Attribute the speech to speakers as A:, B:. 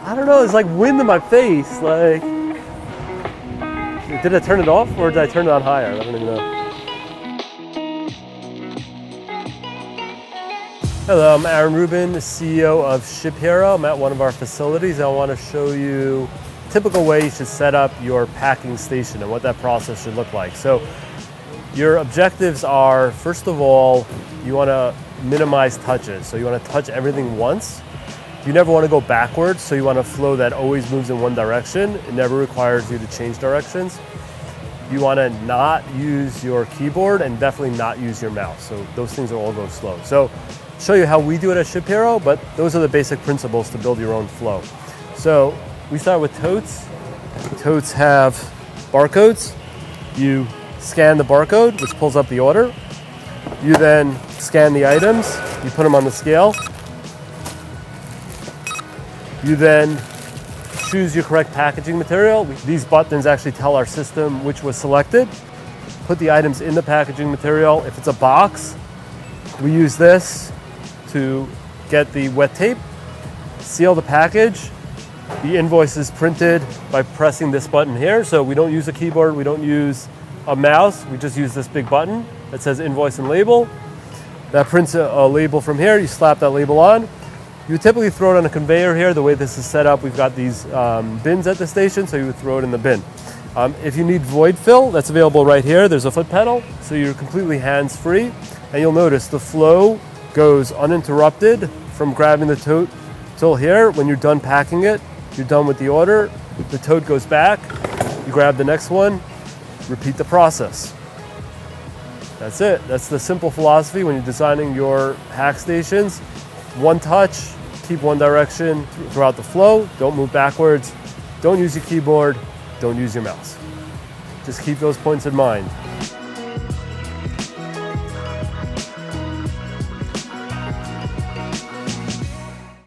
A: I don't know, it's like wind in my face. Like, did I turn it off or did I turn it on higher? I don't even know. Hello, I'm Aaron Rubin, the CEO of ShipHero. I'm at one of our facilities. I want to show you a typical way you should set up your packing station and what that process should look like. So your objectives are, first of all, you want to minimize touches. So you want to touch everything once. You never want to go backwards, so you want a flow that always moves in one direction. It never requires you to change directions. You want to not use your keyboard and definitely not use your mouse. So those things will all go slow. So I'll show you how we do it at ShipHero, but those are the basic principles to build your own flow. So we start with totes. Totes have barcodes. You scan the barcode, which pulls up the order. You then scan the items. You put them on the scale. You then choose your correct packaging material. These buttons actually tell our system which was selected. Put the items in the packaging material. If it's a box, we use this to get the wet tape, seal the package. The invoice is printed by pressing this button here. So we don't use a keyboard, we don't use a mouse, we just use this big button that says invoice and label. That prints a label from here, you slap that label on. You would typically throw it on a conveyor here. The way this is set up, we've got these bins at the station, so you would throw it in the bin. If you need void fill, that's available right here. There's a foot pedal, so you're completely hands-free. And you'll notice the flow goes uninterrupted from grabbing the tote till here. When you're done packing it, you're done with the order, the tote goes back, you grab the next one, repeat the process. That's it. That's the simple philosophy when you're designing your pack stations. One touch, keep one direction throughout the flow, don't move backwards, don't use your keyboard, don't use your mouse. Just keep those points in mind.